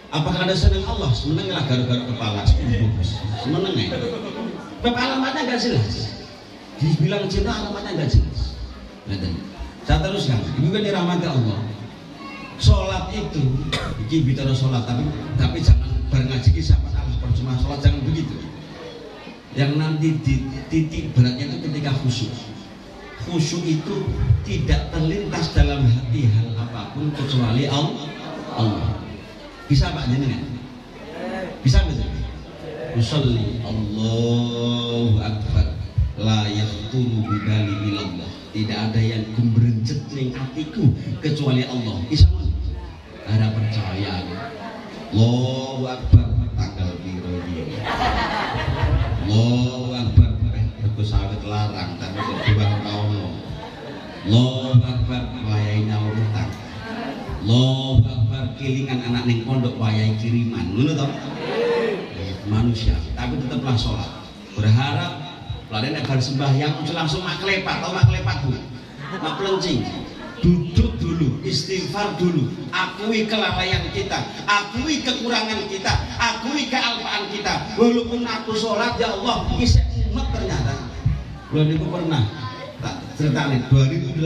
Apakah ada senang Allah? Senenglah gara-gara kepala. Seneng ya. Tapi alamatnya nggak jelas. Dibilang cinta alamatnya nggak jelas. Saya teruskan. Ini kan dirahmati Allah. Sholat itu, iki bicara sholat tapi jangan ngaji kisah Allah percuma sholat, jangan begitu. Yang nanti titik beratnya itu ketika khusyuk. Khusyuk itu tidak terlintas dalam hati hal apapun kecuali Allah. Bisa Pak jenengan? Bisa betul? Usolli Allahu Akbar la yaqtulu bibali ilallah. Tidak ada yang kumberenjet ning hatiku kecuali Allah. Bisa mon? Ada percaya. Allahu Akbar tanggal piro iki. Allahu Akbar rego sawet larang tapi kedua kaono. Allahu Akbar wayahe nyaur utang. Allahu Akbar kelingan anak ning pondok wayahe kiriman. Ngono to? Manusia, tapi tetaplah sholat. Berharap lari nek bar sembahyang langsung maklepat atau maklepat Bu. Maklencing. Duduk dulu, istighfar dulu, akui kelalaian kita, akui kekurangan kita, akui kealpaan kita. Walaupun aku sholat ya Allah, isek umat ternyata. Belum itu pernah tak ceritain 2018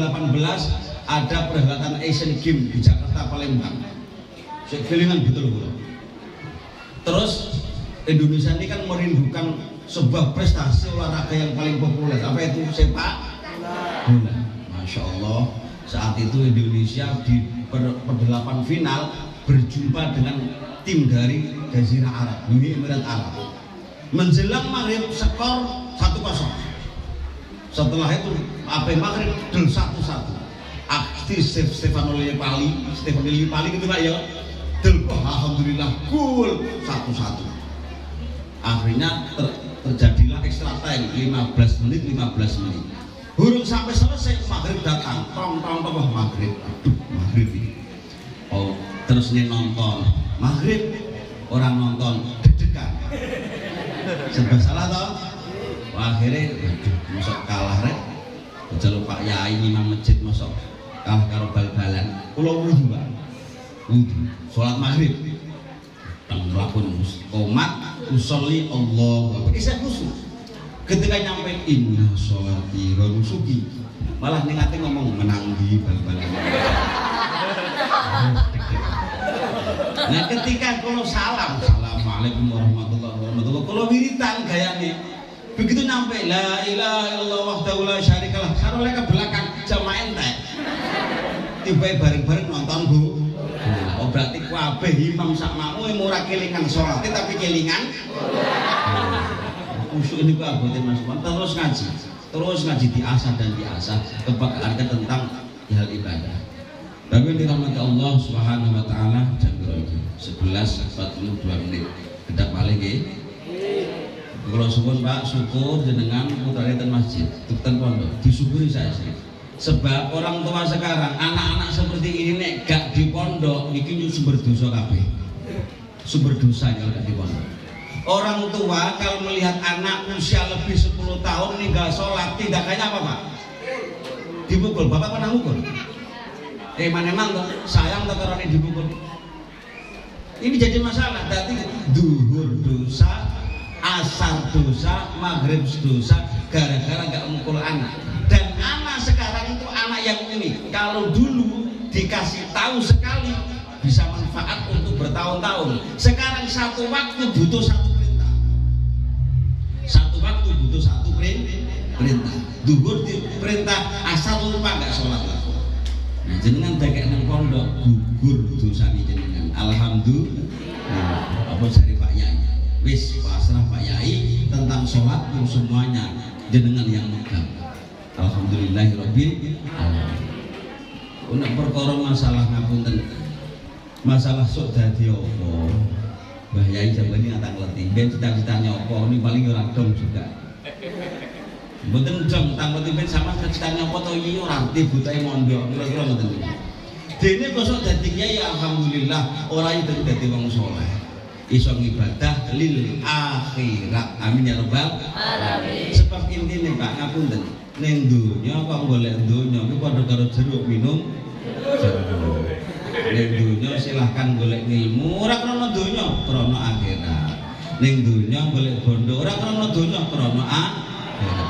ada perhelatan Asian Games di Jakarta Palembang. Saya kelingan betul Bu. Terus Indonesia ini kan merindukan sebuah prestasi olahraga yang paling populer. Apa itu? Sepak bola. Masya Allah. Saat itu Indonesia di per-8 final berjumpa dengan tim dari Jazirah Arab, Uni Emirat Arab. Menjelang maghrib skor 1-0. Setelah itu maghrib 1-1. Aktif Stefano Lillipali gitu Pak ya. Alhamdulillah gol 1-1. Akhirnya terjadilah extra time 15 menit. Hurung sampai selesai maghrib datang, tong maghrib, aduh maghrib ini. Oh terus nih nonton maghrib, orang nonton deg-degan. Serba salah toh. Akhirnya, aduh masuk kalah rek. Jalur Pak Yai imam masjid masuk kalah karo bal-balan. Pulau wudhu Pak, wudhu, sholat maghrib. Dan melakukan komat, usolli Allah. Bisa khusyuk. Ketika nyampe inna sholati wa nusuki, malah ning ati ngomong menang di bal-balan. Nah ketika kalau salam, assalamualaikum warahmatullahi wabarakatuh, kalau wiritan gayane begitu nyampe la ilaha illallah wahdahu la syarikalah, karo lek ke belakang jamaah entek. Tiba bareng-bareng nonton Bu. Oh berarti kabeh imam sak makmum ora kelingan salat tapi kelingan. Usul ini ku abote Mas terus ngaji diasah dan diasah kepekaan tentang hal ibadah. Tapi dirahmati Allah Subhanahu wa taala jam 11.42 menit. Kedap balik nggih. Kula suwun Pak syukur jenengan putrane ten masjid, ten pondok. Disyukuri saya sih. Sebab orang tua sekarang anak-anak seperti ini nek gak di pondok iki sumber dosa kabeh. Sumber dosa kalau gak di pondok. Orang tua kalau melihat anak usia lebih 10 tahun ninggal sholat, tindakannya apa Pak? Dipukul. Bapak pernah mukul? Emang tuh sayang tuh karena dipukul. Ini jadi masalah. Berarti duhur dosa, asar dosa, maghrib dosa, gara-gara gak mukul anak. Dan anak sekarang itu anak yang ini. Kalau dulu dikasih tahu sekali bisa manfaat untuk bertahun-tahun. Sekarang satu waktu butuh satu perintah. Satu waktu butuh satu perintah. Duhur diperintah, asar lupa gak sholat lah. Nah, jenengan dakek nang pondok gugur dosane jenengan. Alhamdulillah. Apa dari Pak Yai? Wis pasrah Pak Yai tentang sholat pun semuanya jenengan yang megang. Alhamdulillahirabbil alamin. Untuk perkara masalah ngapunten, masalah sok dadi apa? Mbah Yai jambane tak ngerti. Ben cita-citanya apa? Ini paling ora dong juga. Mboten dong, tak ngerti ben sama cita-citanya apa to iki ora ngerti butahe mondok. Kira-kira ngoten niku. Dene kok dadi kiai alhamdulillah ora itu dadi wong saleh. Iso ngibadah lil akhirat. Amin ya rabbal alamin. Sebab intine Pak ngapunten, ning donya kok golek donya kuwi padha karo jeruk minum jeruk. Ning donya silahkan golek ilmu ora krana donya, krana akhirat. Ning donya golek bondo ora krana donya, krana akhirat.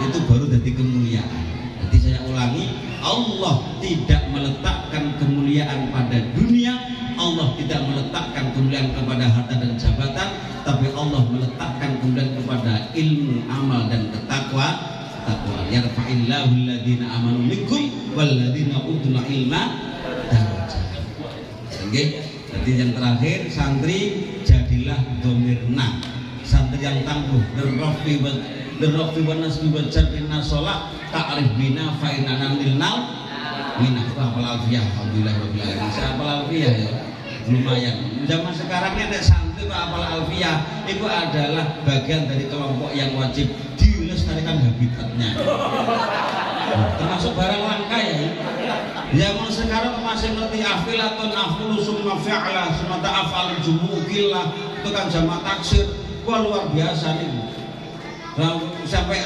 Itu baru jadi kemuliaan. Jadi saya ulangi, Allah tidak meletakkan kemuliaan pada dunia, Allah tidak meletakkan kemuliaan kepada harta dan jabatan, tapi Allah meletakkan kemuliaan kepada ilmu, amal dan ketakwaan. Yarfa'illahu alladziina amanu minkum walladziina utul ilma darajat. Oke, jadi yang terakhir santri jadilah domirna, santri yang tangguh derrofi wa nasbi wa jarrina sholat ta'rif bina fa'inana nilnal minah. Itu hafal alfiyah. Alhamdulillah rabbil alamin. Saya hafal alfiyah ya lumayan. Zaman sekarang ini santri hafal alfiyah itu adalah bagian dari kelompok yang wajib dilestarikan habitatnya. Termasuk barang langka ya. Zaman sekarang masih ngerti afilatun afulu summa fi'la summa ta'afal jumukillah, itu kan jama taksir. Wah luar biasa nih. Sampai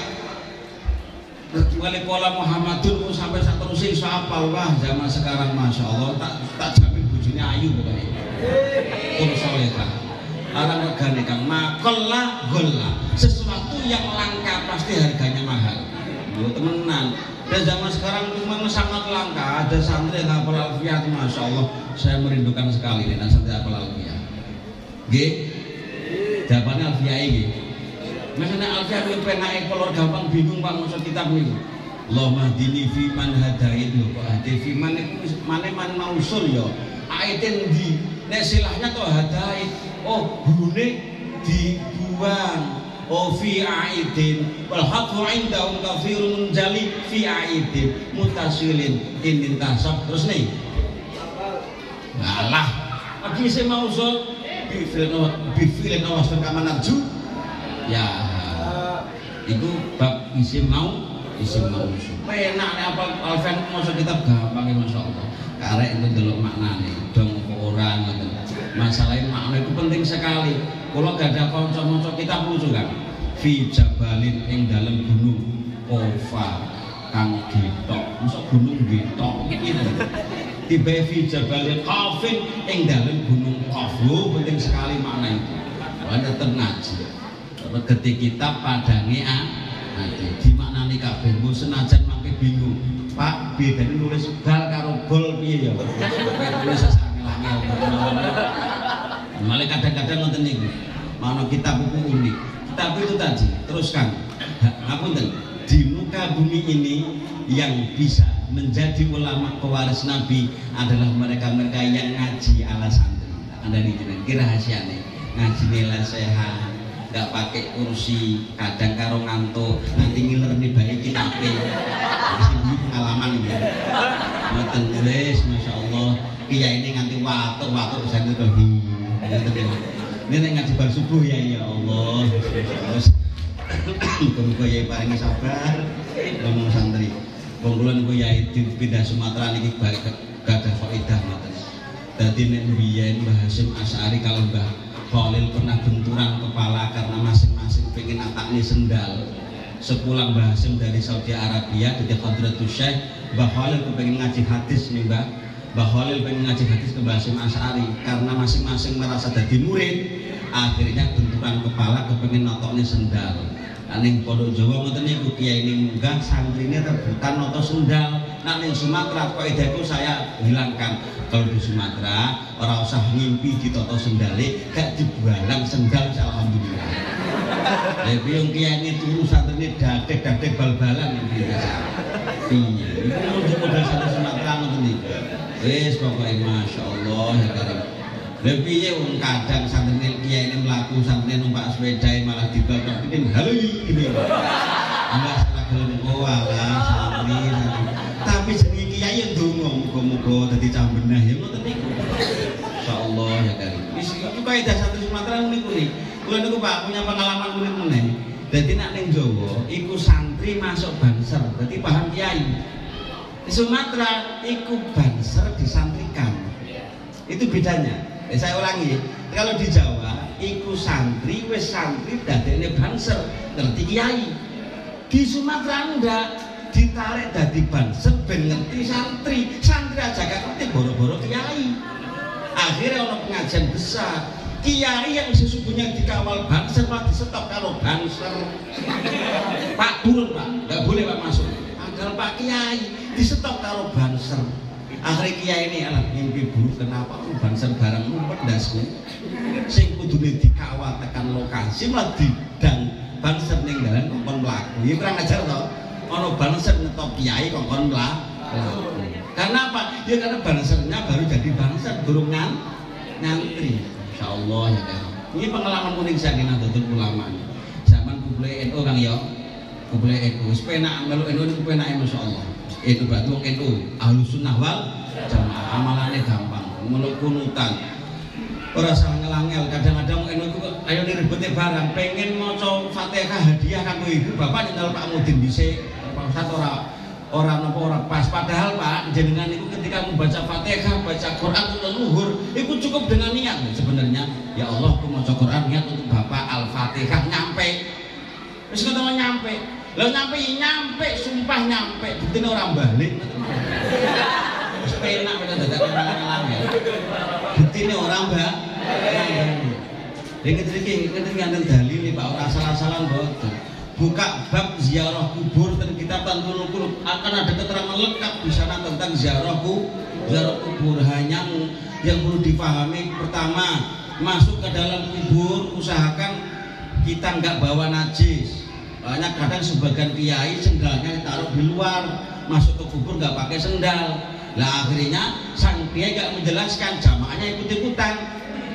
wali pola Muhammadun sampai seterusnya iso apal. Wah zaman sekarang masya Allah tak jamin bujune ayu pokoknya. Pun solehah. Orang regane kang makola gola. Sesuatu yang langka pasti harganya mahal. Lu temenan. Dan zaman sekarang memang sangat langka. Ada santri yang hafal alfiyah, masya Allah. Saya merindukan sekali dengan santri hafal alfiyah. G, jawabannya alfiyah ini. Misalnya alfiyah itu pengen kalau gampang bingung Pak maksud kitab ini. Allahumma hdini fi man hadait lho kok hadi fi man itu mana mausul ya. Aitin di nek silahnya tuh hadait. Oh hune dibuang. Oh fi aidin wal haqu indahum kafirun jali fi aidin mutasilin in tasab. Terus nih. Alah, lagi saya mausul bifilin awas kemanaju. Ya, itu bab isim mau enak nih apa alfan masuk kitab gampang ya masya Allah. Karek itu delok maknane dong orang gitu. Masalahnya makna itu penting sekali. Kalau gak ada konco-konco kitab lucu kan. Fi jabalin ing dalam gunung Kofa kang gitok, masuk gunung gitok gitu. Tiba fi jabalin Kafin ing dalam gunung Kofu, penting sekali makna itu. Ada tenaji. Ketik kitab padange ati dimaknani kabeh mbok senajan mangke bingung Pak bedane nulis bal karo gol piye ya tulis sesangel-angel Malah kadang-kadang ngoten niku. Mana kitab buku unik. Tapi itu tadi, teruskan. Ngapunten, di muka bumi ini yang bisa menjadi ulama pewaris Nabi adalah mereka-mereka yang ngaji ala santri. Anda nih kira rahasianya ngaji nilai sehat, nggak pakai kursi, kadang karo ngantuk, nanti ngiler nih baik kita masih pengalaman ini. Ngoten wis, masya Allah, kiai ini nganti waktu bisa ngedohi. Ini ngaji bar subuh ya Allah. Terus muga yai paringi sabar ngomong santri. Wong kula niku yai pindah Sumatera niki gadah faedah ngoten. Dadi nek biyen Mbah Hasyim Asy'ari kalau Mbah Khalil pernah benturan kepala karena masing-masing pengen ataknya sendal. Sepulang Mbah Hasyim dari Saudi Arabia dari Hadratus Syekh, Mbah Khalil kepengen ngaji hadis nih Mbah. Mbah Khalil pengen ngaji hadis ke Mbah Hasyim Asy'ari karena masing-masing merasa jadi murid, akhirnya benturan kepala kepengen notoknya sendal. Ning pondok Jawa ngoten niku kiai ini munggah santrine rebutan noto sendal. Nah ning Sumatera kaidahku saya hilangkan. Kalau di Sumatera ora usah ngimpi ditoto sendale, gak dibualang sendal alhamdulillah. Lah piye kiai ini turu santrine dadek-dadek bal-balan iki. Piye? Iku model santri Sumatera ngoten niku. Wis pokoke masyaallah ya karim. Lha piye wong kadang santri kiai ini mlaku santri numpak sepeda malah dibabrak bikin halo ini. Enggak salah gelem alah santri. Tapi jenenge kiai ndonga muga-muga dadi cah benah ya ngoten niku. Insyaallah ya karim. Wis iki kaidah santri Sumatera niku nih. Kula niku Pak punya pengalaman unik meneh. Dadi nek ning Jawa iku santri masuk banser, dadi paham kiai. Di Sumatera iku banser disantrikan. Itu bedanya. Saya ulangi, kalau di Jawa iku santri wis santri dadekne banser ngerti kiai. Di Sumatera enggak, ditarik dadi banser ben ngerti santri. Santri aja gak ngerti boro-boro kiai. Akhirnya ono pengajian besar. Kiai yang sesungguhnya dikawal banser malah disetop kalau banser. Pak turun Pak, nggak boleh Pak masuk. Agar Pak Kiai disetop kalau banser. Akhirnya kiai ini alah mimpi buruk kenapa banser barang ngumpet dasku. Sing kudune dikawal tekan lokasi malah didang banser ning dalan kongkon mlaku. Iki kurang ajar to. Ono banser ngetop kiai kongkon mlaku. Karena apa? Ya karena bansernya baru jadi banser durung ngantri. Insyaallah ya kan. Ini pengalaman kuning saya kena tutup ulama. Zaman kumpulnya NU Kang ya. Kumpulnya NU. Sepenak melu NU itu penake masyaallah. Itu berarti wong NU Ahlus Sunnah wal Jamaah. Amalannya gampang. Meluk kunutan. Ora salah ngelangel. Kadang-kadang NU itu ayo diribete barang. Pengen maca Fatihah hadiah kanggo ibu bapak nyental Pak Mudin dhisik. Pak Ustaz orang pas, padahal Pak jenengan itu ketika membaca Fatihah, baca Quran leluhur, itu cukup dengan niat sebenarnya. Ya Allah, aku mau Quran niat untuk Bapak Al-Fatihah nyampe. Terus ketemu nyampe, lalu nyampe, sumpah nyampe, buktinya orang balik. Terus penak kita dadak orang ngelangel. Buktinya orang balik. Ketika dalil Pak orang salah-salah boten. Buka bab ziarah kubur dan kitab Tanzilul Qulub akan ada keterangan lengkap di sana tentang ziarah kubur. Hanya yang perlu dipahami pertama, masuk ke dalam kubur usahakan kita nggak bawa najis. Banyak kadang sebagian kiai sendalnya ditaruh di luar, masuk ke kubur nggak pakai sendal. Lah akhirnya sang kiai nggak menjelaskan, jamaahnya ikut-ikutan.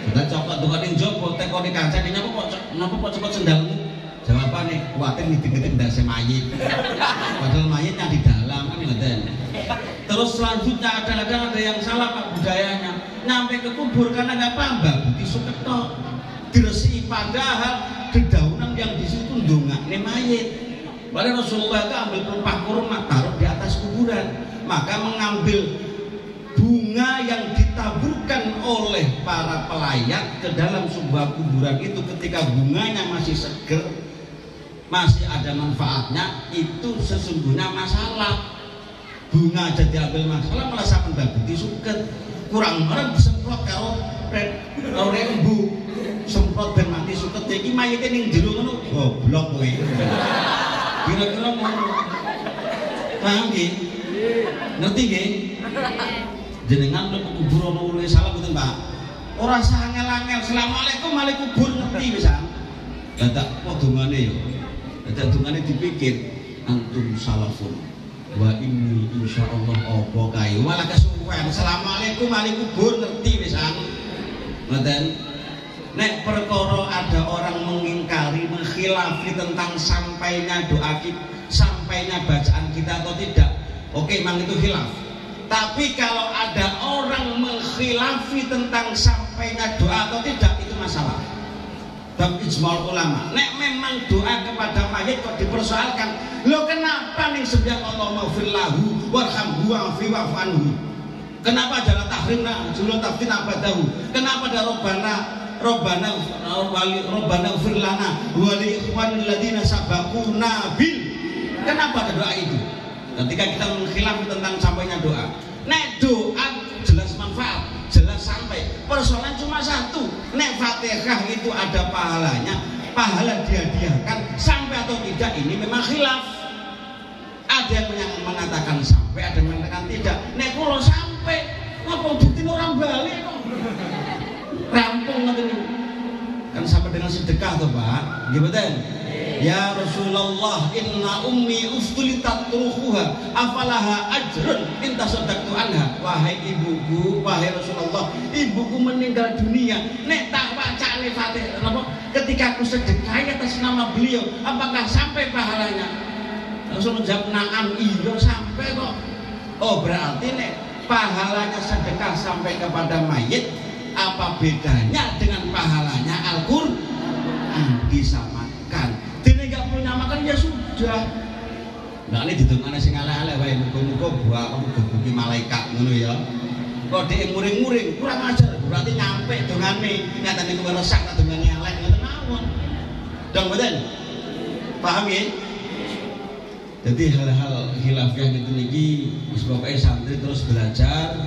Kita coklat dengan yang jopo tekoni kaca ini napa kok copot sendalmu? Jawabannya khawatir ngiding-ngiding ndase mayit. Padahal mayitnya di dalam kan ngoten. Terus selanjutnya ada yang salah Pak budayanya. Nyampe ke kubur karena nggak paham babuti suketo. Diresi padahal dedaunan yang di situ ndongakne mayit. Padahal Rasulullah itu ambil pelepah kurma taruh di atas kuburan. Maka mengambil bunga yang ditaburkan oleh para pelayat ke dalam sebuah kuburan itu ketika bunganya masih seger, masih ada manfaatnya, itu sesungguhnya masalah. Bunga aja diambil masalah malah sampean babuti suket. Kurang orang disemprot karo rembu. Semprot ben mati suket iki mayite ning jero ngono goblok kowe. Kira-kira ngono. Paham nggih? Ngerti nggih? Jenengan mlebu kubur ana ulune salah mboten Pak? ora sangel-angel. Assalamualaikum Waalaikumsalam ngerti pisan. Dadak apa dongane yo. Dadak dongane dipikir antum salafun wa inni insyaallah apa kae. Malah kesuwen. Assalamualaikum Waalaikumsalam ngerti pisan. Ngoten. Nek perkara ada orang mengingkari, mengkhilafi tentang sampainya doa kita, sampainya bacaan kita atau tidak, oke, memang itu khilaf. Tapi kalau ada orang mengkhilafi tentang sampainya doa atau tidak, itu masalah. Dan ijma ulama. Nek memang doa kepada mayit kok dipersoalkan, lo kenapa nih sebiang Allah maghfirlahu warhamhu wa'fi wa'fu anhu? Kenapa adalah tahrimna julu taftin abadahu? Kenapa ada Robbana ghfir lana wa li ikhwanil ladina sabaquna bil. Kenapa ada doa itu? Ketika kita mengkhilaf tentang sampainya doa. Nek doa jelas manfaat, jelas sampai. Persoalan cuma satu. Nek Fatihah itu ada pahalanya, pahala dihadiahkan sampai atau tidak, ini memang khilaf. Ada yang mengatakan sampai, ada yang mengatakan tidak. Nek kula sampai, ngapa bukti orang balik kok? Rampung ngoten niku. Kan sampai dengan sedekah toh, Pak. Nggih mboten? Ya Rasulullah, inna ummi uftulitat ruhuha afalaha ajrun in tasaddaqtu anha. Wahai ibuku, wahai Rasulullah, ibuku meninggal dunia. Nek tak bacane Fatihah napa ketika aku sedekah atas nama beliau, apakah sampai pahalanya? Langsung menjawab na'am, iya sampai kok. Oh, berarti nek pahalanya sedekah sampai kepada mayit, apa bedanya dengan pahalanya Al-Qur'an? Disamakan. Dene enggak punya makan ya sudah. Nah ini didongane sing ala-ala wae, muga-muga buah gebuki malaikat ngono ya. Kok dhek muring-muring kurang ajar, berarti nyampe dongane nyatane kuwi rusak ta dongane elek ngoten mawon. Dong mboten? Paham ya? Jadi hal-hal khilafiyah gitu niki pokoknya santri terus belajar.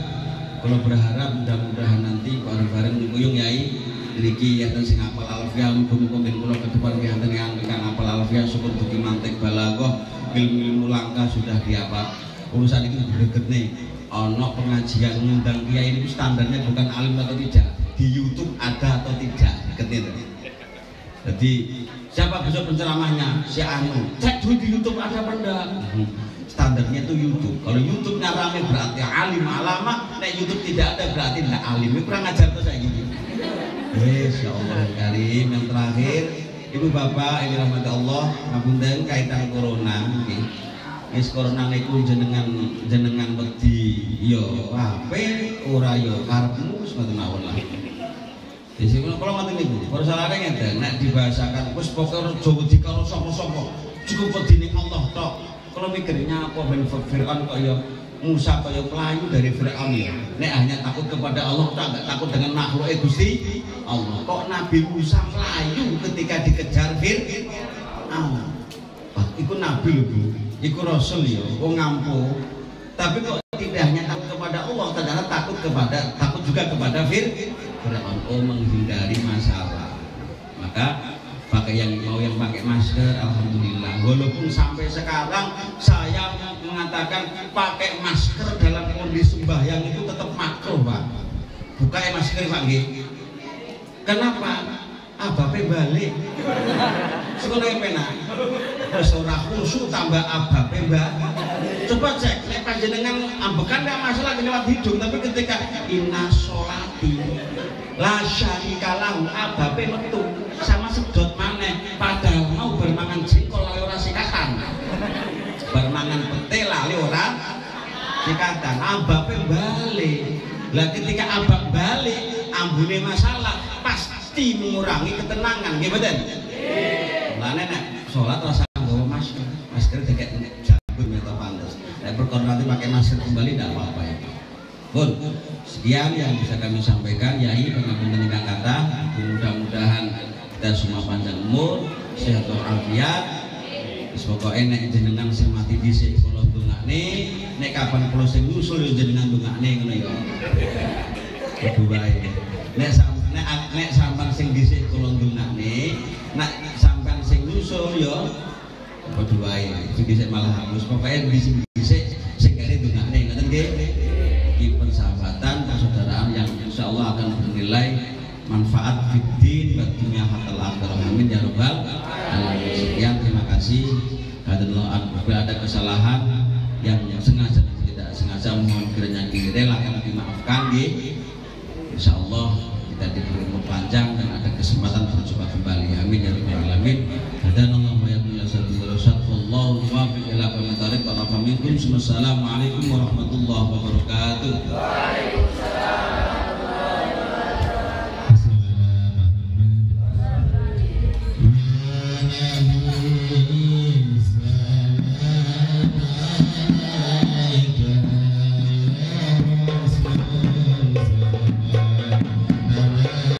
Kalau berharap mudah-mudahan nanti bareng-bareng nyuyung yai niki enten sing apal alfiah, muga-muga ben kula ke depan ki enten yang apal alfiah syukur dugi mantek balaghah ilmu langkah sudah diapa. Urusan iki greget nih. Ana pengajian ngundang kiai ini standarnya bukan alim atau tidak. Di YouTube ada atau tidak. Ketemu. Jadi siapa besok penceramahnya? Si Anu. Cek dulu di YouTube ada apa enggak? Standarnya itu YouTube. Kalau YouTube-nya rame berarti alim alama. Nek YouTube tidak ada berarti tidak alim. Ini kurang ajar tuh saya gini. Ya Allah Karim. Yang terakhir, Ibu Bapak ini rahmat Allah. Ngapunten kaitan corona. Wis corona niku jenengan wedi. Yo ape ora yo karepmu wis ngoten mawon lah. Jadi kalau ngoten niku, persoalane ngeten, nek dibahasakan wis pokoke aja wedi karo sapa-sapa. Cukup wedine Allah tok. Kalau mikirnya apa ben Fir'aun kaya Musa kaya pelayu dari Fir'aun ya. Nek hanya takut kepada Allah, tak takut dengan makhluk Gusti Allah. Kok Nabi Musa pelayu ketika dikejar Fir'aun? Wah, iku nabi lho, Bu. Iku rasul ya, wong ngampu. Tapi kok tidak hanya takut kepada Allah, ternyata takut juga kepada Fir'aun. Oh, menghindari masalah. Maka pakai yang pakai masker, alhamdulillah. Walaupun sampai sekarang saya mengatakan pakai masker dalam kondisi sembahyang itu tetap makruh, Pak. Buka masker, Pak nggih. Kenapa? Abape balik. Sekolah penak. Ora khusyuk tambah abape balik. Coba cek, nek panjenengan ambekan enggak masalah lewat hidung, tapi ketika inna sholati la syarikalahu abape metu sama sedot maneh padahal mau bermangan jengkol lali ora sikatan. Bermangan pete lali ora sikatan, abape balik. Lah ketika abak balik, ambune masalah pasti mengurangi ketenangan, nggih mboten? Nggih. Lah nek salat rasa nggawa masker, masker deket jabur meta pantes. Nek perkara nanti pakai masker kembali tidak apa-apa ya. Pun sekian yang bisa kami sampaikan, Yai pengapunten ingkang kathah. Mudah-mudahan kita semua panjang umur, sehat walafiat. Wis pokoke nek jenengan sing mati dhisik kula ndongakne, nek kapan kula sing nyusul yo jenengan ndongakne ngono ya. Kudu wae. Nek sampean sing dhisik kula ndongakne, nek sampean sing nyusul yo padha wae. Sing dhisik malah halus. Pokoke dhisik sing kene ndongakne ngoten nggih. Persahabatan, persaudaraan yang insya Allah akan bernilai manfaat fiddin wa dunya hatal akhirah. Amin ya rabbal alamin. Sekian, terima kasih. Apabila ada kesalahan yang sengaja dan tidak sengaja, mohon kiranya direlakan dimaafkan. Insyaallah kita diberi umur panjang dan ada kesempatan berjumpa kembali. Amin ya rabbal alamin. Hadanallahu wa iyyakum wallahu muwaffiq ila aqwamit thariq wa minkum. Wassalamualaikum warahmatullahi wabarakatuh.